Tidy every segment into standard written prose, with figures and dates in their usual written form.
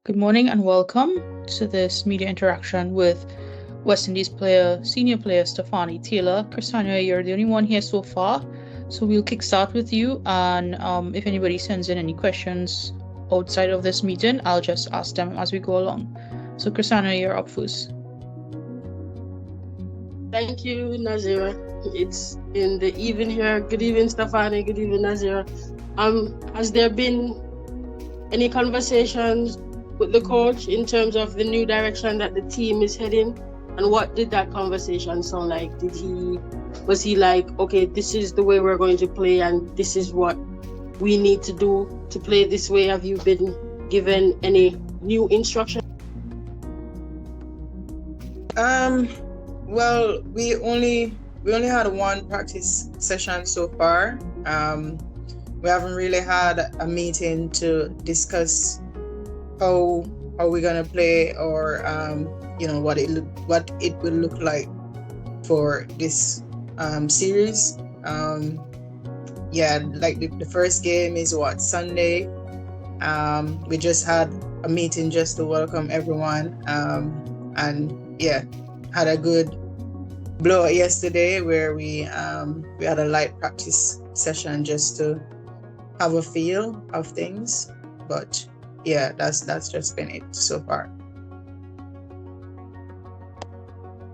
Good morning and welcome to this media interaction with West Indies senior player Stefanie Taylor. Christina, you're the only one here so far, so we'll kickstart with you. And if anybody sends in any questions outside of this meeting, I'll just ask them as we go along. So, Christina, you're up first. Thank you, Nazira. It's in the evening here. Good evening, Stefanie. Good evening, Nazira. Has there been any conversations with the coach in terms of the new direction that the team is heading? And what did that conversation sound like? Was he like, okay, this is the way we're going to play and this is what we need to do to play this way? Have you been given any new instructions? Well, we only had one practice session so far. We haven't really had a meeting to discuss how we're gonna play or what it will look like for this series. Like the first game is Sunday. We just had a meeting just to welcome everyone, had a good blowout yesterday where we had a light practice session just to have a feel of things. But yeah, that's just been it so far.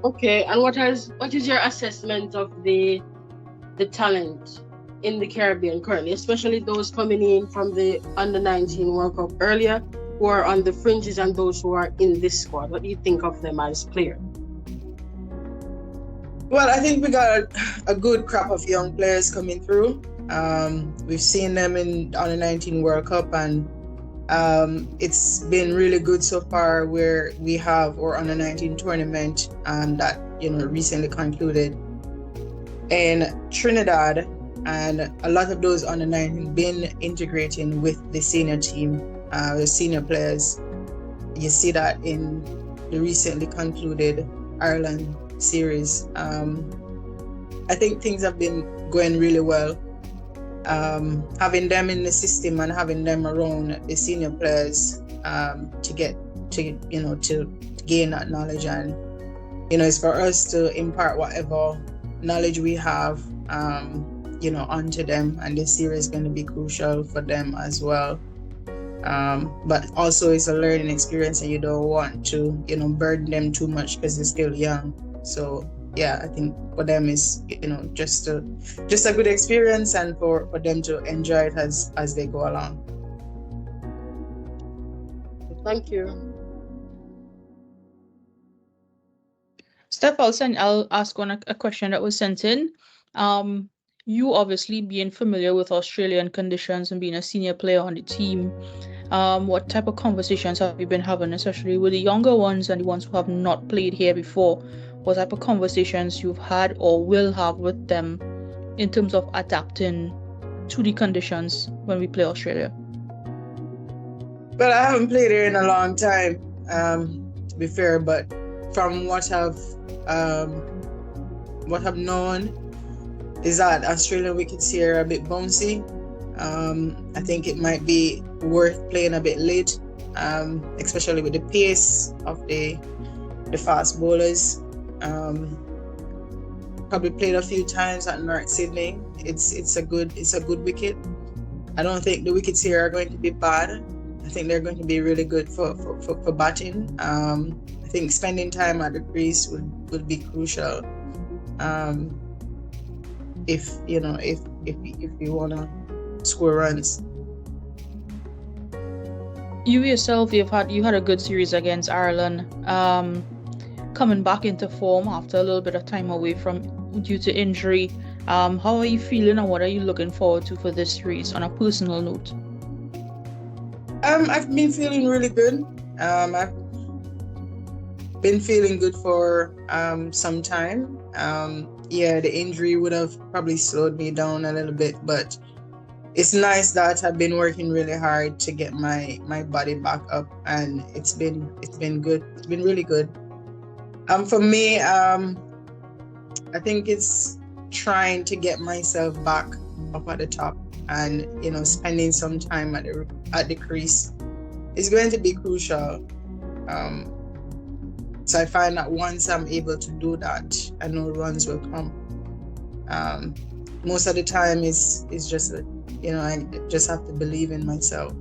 Okay, and what is your assessment of the talent in the Caribbean currently, especially those coming in from the Under-19 World Cup earlier, who are on the fringes, and those who are in this squad? What do you think of them as players? Well, I think we got a good crop of young players coming through. We've seen them in the Under-19 World Cup, and it's been really good so far, where we have our Under-19 tournament that recently concluded in Trinidad, and a lot of those Under-19 been integrating with the senior team, the senior players. You see that in the recently concluded Ireland series. I think things have been going really well. Having them in the system and having them around the senior players to gain that knowledge, and it's for us to impart whatever knowledge we have onto them, and this series is going to be crucial for them as well. But also it's a learning experience, and you don't want to burden them too much because they're still young. So yeah, I think for them is just a good experience, and for them to enjoy it as they go along. Thank you. Steph, I'll ask a question that was sent in. You obviously being familiar with Australian conditions and being a senior player on the team, what type of conversations have you been having, especially with the younger ones and the ones who have not played here before? What type of conversations you've had or will have with them in terms of adapting to the conditions when we play Australia? Well, I haven't played here in a long time, to be fair, but from what I've known is that Australian wickets here are a bit bouncy. I think it might be worth playing a bit late, especially with the pace of the fast bowlers. Probably played a few times at North Sydney. It's a good wicket. I don't think the wickets here are going to be bad. I think they're going to be really good for batting. I think spending time at the crease would be crucial. If you wanna score runs. You yourself, you had a good series against Ireland. Coming back into form after a little bit of time away due to injury. How are you feeling, and what are you looking forward to for this series on a personal note? I've been feeling really good. I've been feeling good for some time. The injury would have probably slowed me down a little bit, but it's nice that I've been working really hard to get my body back up, and it's been good. It's been really good. For me, I think it's trying to get myself back up at the top, and spending some time at the crease is going to be crucial. So I find that once I'm able to do that, I know runs will come. Most of the time it's just, I just have to believe in myself.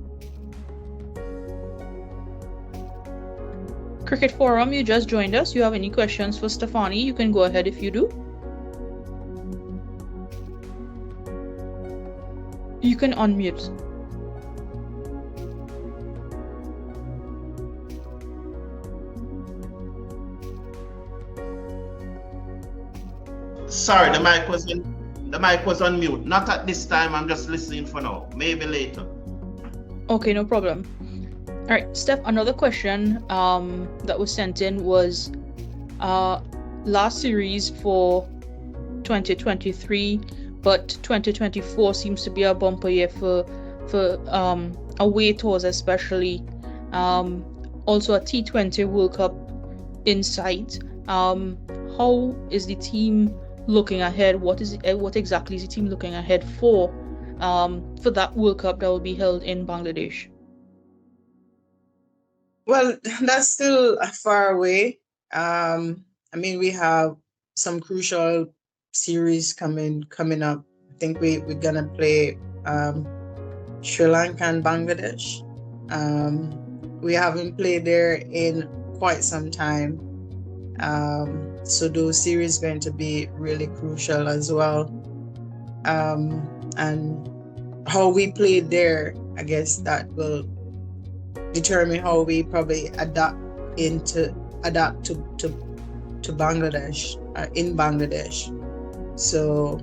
Cricket Forum, you just joined us. You have any questions for Stefanie? You can go ahead if you do. You can unmute. Sorry, the mic was on mute. Not at this time. I'm just listening for now. Maybe later. Okay, no problem. All right, Steph, another question that was sent in was last series for 2023, but 2024 seems to be a bumper year for away tours, especially. Also a T20 World Cup in sight. How is the team looking ahead? What exactly is the team looking ahead for that World Cup that will be held in Bangladesh? Well, that's still far away. We have some crucial series coming up. I think we're gonna play Sri Lanka and Bangladesh. We haven't played there in quite some time. So those series going to be really crucial as well. And how we played there, I guess that will determine how we probably adapt to Bangladesh, in Bangladesh. So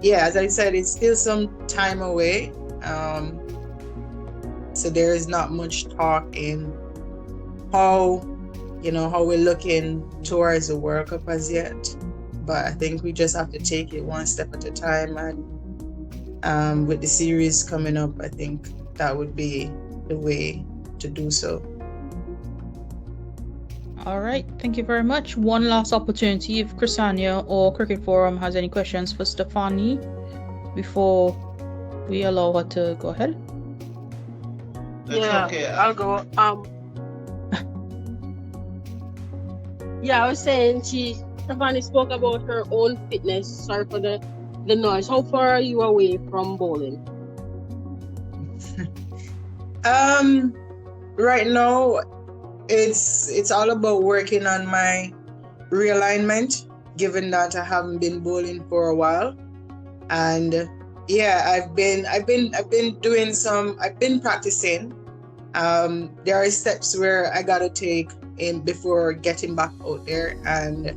as I said, it's still some time away. So there is not much talk in how we're looking towards the World Cup as yet. But I think we just have to take it one step at a time, and with the series coming up, I think that would be the way to do so. All right, thank you very much. One last opportunity if Chrisania or Cricket Forum has any questions for Stefanie before we allow her to go ahead. Okay. I'll go. I was saying Stefanie spoke about her own fitness. Sorry for the noise. How far are you away from bowling? Right now, it's all about working on my realignment, given that I haven't been bowling for a while. And I've been practicing. There are steps where I gotta take in before getting back out there, and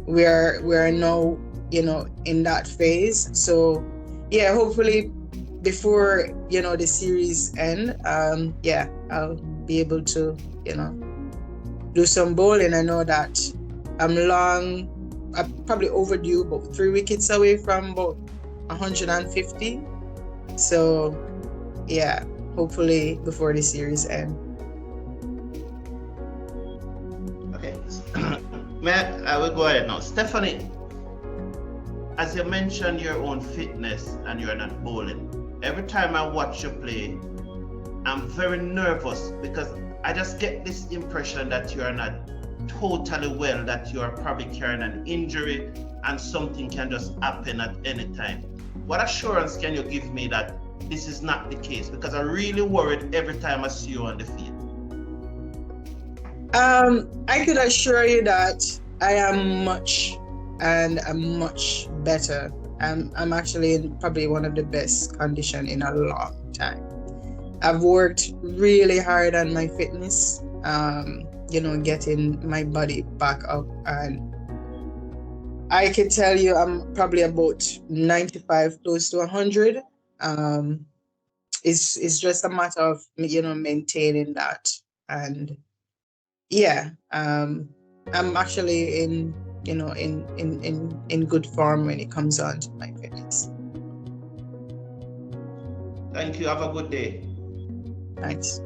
we're now in that phase. So hopefully before the series end, I'll be able to do some bowling. I know that I'm probably overdue, about 3 wickets away from about 150. So hopefully before the series end. Okay. I will go ahead now. Stefanie, as you mentioned your own fitness and you're not bowling, every time I watch you play, I'm very nervous because I just get this impression that you are not totally well, that you are probably carrying an injury and something can just happen at any time. What assurance can you give me that this is not the case? Because I'm really worried every time I see you on the field. I could assure you that I am much better. I'm actually in probably one of the best condition in a long time. I've worked really hard on my fitness, getting my body back up, and I can tell you I'm probably about 95, close to 100. It's just a matter of maintaining that, and I'm actually in good form when it comes on to my fitness. Thank you. Have a good day. Thanks.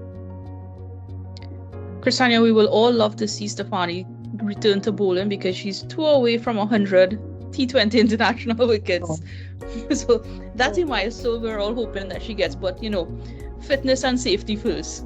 Chrisania, we will all love to see Stefanie return to bowling because she's 2 away from 100 T20 international wickets. So that's a milestone we're all hoping that she gets. But fitness and safety first.